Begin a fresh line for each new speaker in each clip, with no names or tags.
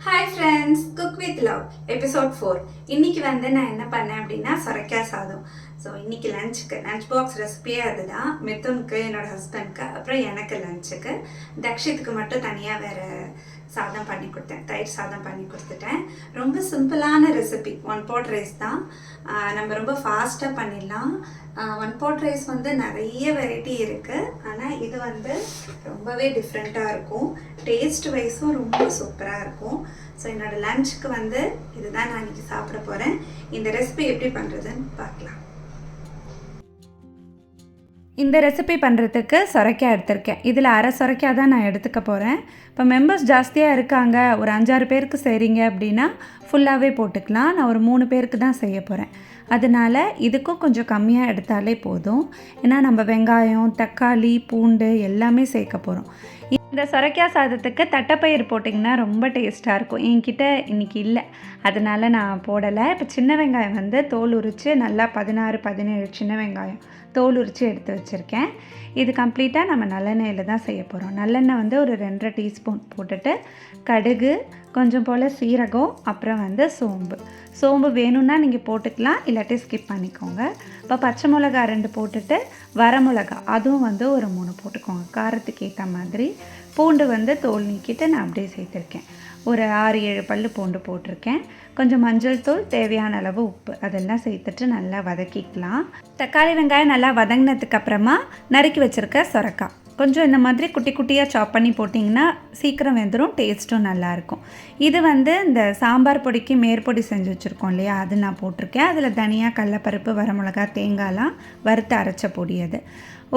Hi friends, cook with love episode 4. இன்றைக்கி நான் என்ன பண்ணேன் அப்படின்னா சொரைக்காய் சாதம். ஸோ இன்றைக்கி லஞ்ச் பாக்ஸ் ரெசிபியே அதுதான். மிதுனுக்கு, என்னோடய ஹஸ்பண்ட்க்கு, அப்புறம் எனக்கு லஞ்சுக்கு. தக்ஷித்துக்கு மட்டும் தனியாக வேறு சாதம் பண்ணி கொடுத்தேன், தயிர் சாதம் பண்ணி கொடுத்துட்டேன். ரொம்ப சிம்பிளான ரெசிபி, 1 pot ரைஸ் தான். நம்ம ரொம்ப ஃபாஸ்ட்டாக பண்ணிடலாம். 1 pot ரைஸ் நிறைய வெரைட்டி இருக்குது, ஆனால் இது ரொம்பவே டிஃப்ரெண்ட்டாக இருக்கும். டேஸ்ட் வைஸும் ரொம்ப சூப்பராக இருக்கும். ஸோ என்னோடய லஞ்சுக்கு இதுதான் நான் இன்றைக்கி சாப்பிட போகிறேன். இந்த ரெசிபி எப்படி பண்ணுறதுன்னு பார்க்கலாம். இந்த ரெசிபி பண்ணுறதுக்கு சொரைக்காய் எடுத்திருக்கேன். இதில் அரை சொரைக்காய் தான் நான் எடுத்துக்க போகிறேன். இப்போ மெம்பர்ஸ் ஜாஸ்தியாக இருக்காங்க, ஒரு 5-6 பேருக்கு செய்கிறீங்க அப்படின்னா ஃபுல்லாகவே போட்டுக்கலாம். நான் ஒரு 3 பேருக்கு தான் செய்ய போகிறேன். அதனால் இதுக்கும் கொஞ்சம் கம்மியாக எடுத்தாலே போதும். ஏன்னா நம்ம வெங்காயம், தக்காளி, பூண்டு எல்லாமே சேர்க்க போகிறோம். இந்த சொரைக்காய் சாதத்துக்கு தட்டைப்பயிறு போட்டிங்கன்னா ரொம்ப டேஸ்ட்டாக இருக்கும். என்கிட்ட இன்றைக்கி இல்லை, அதனால் நான் போடலை. இப்போ சின்ன வெங்காயம் தோல் உரித்து நல்லா 16-17 சின்ன வெங்காயம் தோல் உரித்து எடுத்து வச்சுருக்கேன். இது கம்ப்ளீட்டாக நம்ம நல்லெண்ணெயில் தான் செய்ய போகிறோம். நல்லெண்ணெய் ஒரு 2 டீஸ்பூன் போட்டுட்டு, கடுகு, கொஞ்சம் போல் சீரகம், அப்புறம் சோம்பு வேணும்னா நீங்கள் போட்டுக்கலாம், இல்லாட்டி ஸ்கிப் பண்ணிக்கோங்க. இப்போ பச்சை மிளகா 2 போட்டுட்டு, வரமிளகா அதுவும் ஒரு 3 போட்டுக்கோங்க, காரத்துக்கு ஏற்ற மாதிரி. பூண்டு தோல் நீக்கிட்டு நான் அப்படியே சேர்த்துருக்கேன். ஒரு 6-7 பல் பூண்டு போட்டிருக்கேன். கொஞ்சம் மஞ்சள் தூள், தேவையான அளவு உப்பு, அதெல்லாம் சேர்த்துட்டு நல்லா வதக்கிக்கலாம். தக்காளி வெங்காயம் நல்லா வதங்கினதுக்கு அப்புறமா நறுக்கி வச்சுருக்க சொரைக்காய் கொஞ்சம் இந்த மாதிரி குட்டி குட்டியாக சாப் பண்ணி போட்டிங்கன்னா சீக்கிரம் வெந்துடும், டேஸ்ட்டும் நல்லாயிருக்கும். இது இந்த சாம்பார் பொடிக்கு மேற்பொடி செஞ்சு வச்சுருக்கோம் இல்லையா, அது நான் போட்டிருக்கேன். அதில் தனியாக, கடலப்பருப்பு, வரமிளகா, தேங்காய்லாம் வறுத்து அரைச்ச பொடி. அது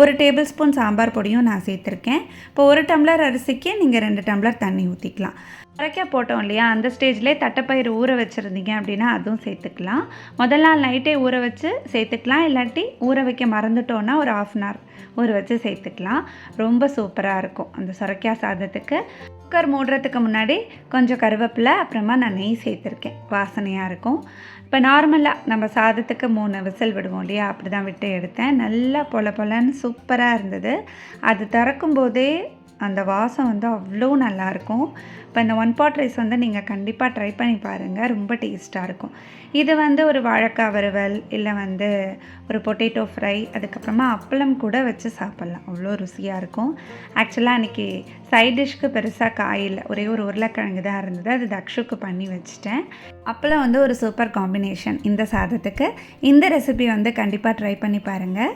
1 டேபிள் ஸ்பூன் சாம்பார் பொடியும் நான் சேர்த்துருக்கேன். இப்போ 1 டம்ளர் அரிசிக்கு நீங்கள் 2 டம்ளர் தண்ணி ஊற்றிக்கலாம். சொரைக்காய் போட்டோம் இல்லையா, அந்த ஸ்டேஜ்லேயே தட்டைப்பயிறு ஊற வச்சுருந்தீங்க அப்படின்னா அதுவும் சேர்த்துக்கலாம். முதல் நாள் நைட்டே ஊற வச்சு சேர்த்துக்கலாம், இல்லாட்டி ஊற வைக்க மறந்துட்டோன்னா ஒரு 1/2 hour ஊற வச்சு சேர்த்துக்கலாம். ரொம்ப சூப்பராக இருக்கும் அந்த சொரைக்காய் சாதத்துக்கு. குக்கர் மூடுறதுக்கு முன்னாடி கொஞ்சம் கருவேப்பிலை, அப்புறமா நான் நெய் சேர்த்துருக்கேன், வாசனையாக இருக்கும். இப்போ நார்மலாக நம்ம சாதத்துக்கு 3 விசில் விடுவோம் இல்லையா, அப்படி தான் விட்டு எடுத்தேன். நல்லா பொலன்னு சூப்பராக இருந்தது. அது திறக்கும் போதே அந்த வாசம் அவ்வளோ நல்லாயிருக்கும். இப்போ இந்த 1 pot ரைஸ் நீங்கள் கண்டிப்பாக ட்ரை பண்ணி பாருங்கள், ரொம்ப டேஸ்ட்டாக இருக்கும். இது ஒரு வாழைக்காய் வறுவல், இல்லை ஒரு பொட்டேட்டோ ஃப்ரை, அதுக்கப்புறமா அப்பளம் கூட வச்சு சாப்பிட்லாம், அவ்வளோ ருசியாக இருக்கும். ஆக்சுவலாக அன்றைக்கி சைட் டிஷ்க்கு பெருசாக காயில் ஒரே ஒரு உருளைக்கிழங்கு தான் இருந்தது, அது தக்ஷுக்கு பண்ணி வச்சுட்டேன். அப்பளம் ஒரு சூப்பர் காம்பினேஷன் இந்த சாதத்துக்கு. இந்த ரெசிபி கண்டிப்பாக ட்ரை பண்ணி பாருங்கள்.